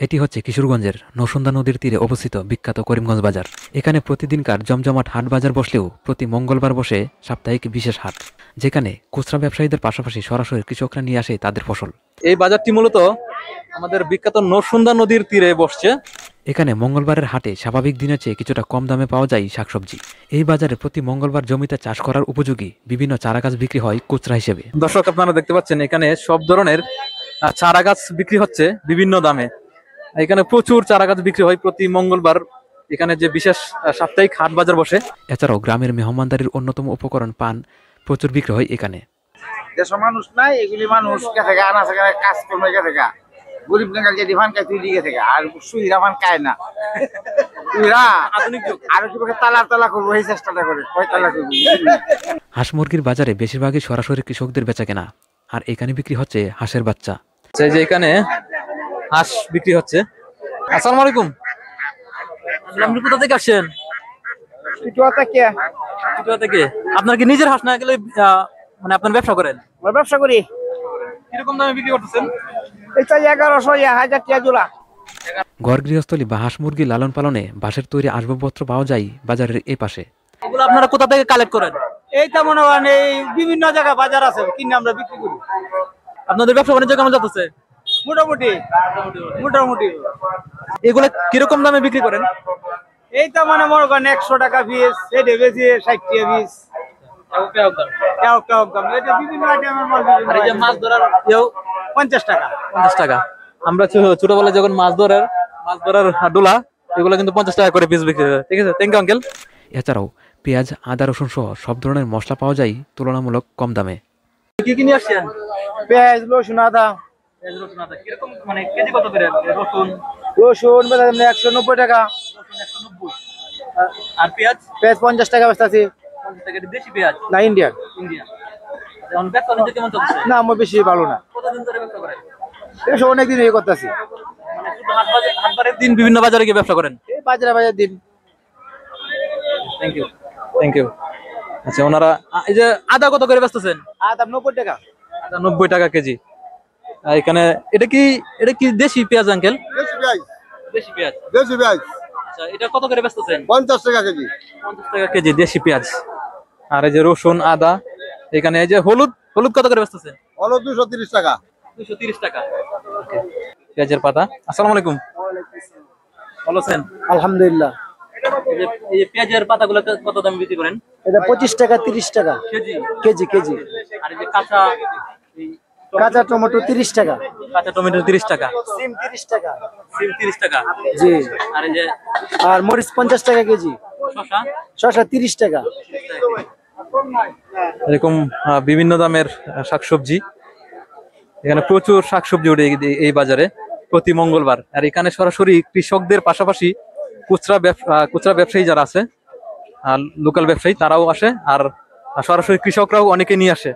এটি হচ্ছে কিশোরগঞ্জের নরসুন্দা নদীর তীরে অবস্থিত বিখ্যাত করিমগঞ্জ বাজার। এখানে প্রতিদিনকার জমজমাট হাট বাজার বসলেও প্রতি মঙ্গলবার বসে সাপ্তাহিক বিশেষ হাট, যেখানে খুচরা ব্যবসায়ীদের পাশাপাশি সরাসরি কৃষকরা নিয়ে আসে তাদের ফসল। এই বাজারটি মূলত আমাদের বিখ্যাত নরসুন্দা নদীর তীরে বসছে। এখানে মঙ্গলবারের হাটে স্বাভাবিক দিনের চেয়ে কিছুটা কম দামে পাওয়া যায় শাকসবজি। এই বাজারে প্রতি মঙ্গলবার জমিতে চাষ করার উপযোগী বিভিন্ন চারা গাছ বিক্রি হয় খুচরা হিসেবে। দর্শক, আপনারা দেখতে পাচ্ছেন এখানে সব ধরনের চারা গাছ বিক্রি হচ্ছে বিভিন্ন দামে। এখানে প্রচুর চারা গাছ বিক্রি হয় প্রতি মঙ্গলবার। এখানে যে বিশেষ সাপ্তাহিক হাট বাজার বসে। এছাড়াও গ্রামের মেহমানদারির অন্যতম উপকরণ পান প্রচুর বিক্রি হয় এখানে। দেশের মানুষ নাই, এগুলি মানুষ গেছে গা আনা থেকে কাজ কমে গেছে গা, গরিব নাঙ্গাল যে ডিফান খাই তুই গেছে গা, আর সুইরা ফান খায় না। তুইরা আধুনিক যুগ আরো কি তালা করবো, এই চেষ্টাটা করে কয় তালা করবো। হাঁস মুরগির বাজারে বেশিরভাগই সরাসরি কৃষকদের বেচা কেনা, আর এখানে বিক্রি হচ্ছে হাঁসের বাচ্চা। যে এখানে হাঁস বিক্রি হচ্ছে। আসসালামু আলাইকুম, আপনি কোথা থেকে আসছেন? চিটুয়া থেকে। আপনার কি নিজের হাঁস না গেলে মানে আপনার ব্যবসা করেন? ব্যবসা করি। কিরকম দামে বিক্রি করতেছেন? এটা 1100 1000 টাকা জোড়া। ঘর গৃহস্থলী বা হাঁস মুরগি লালন পালনে বাঁশের তৈরি আসবাবপত্র পাওয়া যায় বাজারের এই পাশে। এগুলো আপনারা কোথা থেকে কালেক্ট করেন? এইটা মনে করেন এই বিভিন্ন জায়গায় বাজার আছে, কিনে আমরা বিক্রি করি। আপনাদের ব্যবসা বাণিজ্য কেমন যাচ্ছে? মোটামুটি মোটামুটি। এগুলো কিরকম দামে বিক্রি করেন? এইটা মানে মনে করেন 100 টাকা পিস, এটা বেশি 60 টাকা পিস। এটা বিভিন্ন আইটেমের মাল। আর এই যে মাছ ধরার 50 টাকা। 50 টাকা। আমরা ছোটবেলায় যখন মাছ ধরার ডোলা, এগুলো কিন্তু 50 টাকা করে পিস বিক্রি হয়। ঠিক আছে, থ্যাংক ইউ আঙ্কেল। এছাড়াও পেঁয়াজ, আদা, রসুন সহ সব ধরনের মশলা পাওয়া যায় তুলনামূলক কম দামে। কি কি নিয়ে আসছেন? পেঁয়াজ, রসুন, আদা। কিরকম মানে কেজি কত করে রসুন? রসুন 190 টাকা। আর পেঁয়াজ? পেঁয়াজ 50 টাকা বেচতাছি। 50 টাকা। দেশি পেঁয়াজ না ইন্ডিয়ান? ইন্ডিয়া। এখন ব্যবসা বাণিজ্য কেমন চলছে? না আমার বেশি ভালো না। কতদিন ধরে ব্যবসা করেন? বেশ অনেকদিন এই করতেছি। মানে শুধু হাটবারের দিন বিভিন্ন বাজারে গিয়ে ব্যবসা করেন? এই বাজার দিন। Thank you, thank you. আচ্ছা, ওনারা এই যে আদা কত করে বেচতেছেন? আদা 90 টাকা। আদা 90 টাকা কেজি। আর এখানে এটা কি দেশি পেঁয়াজ আঙ্কেল? দেশি পেঁয়াজ। দেশি পেঁয়াজ। দেশি পেঁয়াজ আচ্ছা, এটা কত করে বেচতেছেন? 50 টাকা কেজি। 50 টাকা কেজি দেশি পেঁয়াজ। আর এই যে রসুন, আদা। এখানে এই যে হলুদ কত করে বেচতেছেন? হলো 230 টাকা। 230 টাকা। পেঁয়াজের পাতা। আসসালামু আলাইকুম, ভালো আছেন? আলহামদুলিল্লাহ। এই যে পেঁয়াজের পাতাগুলো কত দামে বিক্রি করেন? এটা 25 টাকা 30 টাকা কেজি। KG KG. আর এই যে কাঁচা টমেটো 30 টাকা। কাঁচা টমেটো 30 টাকা। সিম 30 টাকা। সিম 30 টাকা। জি। আর এই যে আর মরিচ 50 টাকা কেজি। শসা? শসা 30 টাকা। এরকম বিভিন্ন দামের শাকসবজি। এখানে প্রচুর শাকসবজি ওঠে এই বাজারে প্রতি মঙ্গলবার। আর এখানে সরাসরি কৃষকদের পাশাপাশি খুচরা ব্যবসায়ী যারা আছে, লোকাল ব্যবসায়ী, তারাও আসে। আর সরাসরি কৃষকরাও অনেকে নিয়ে আসে।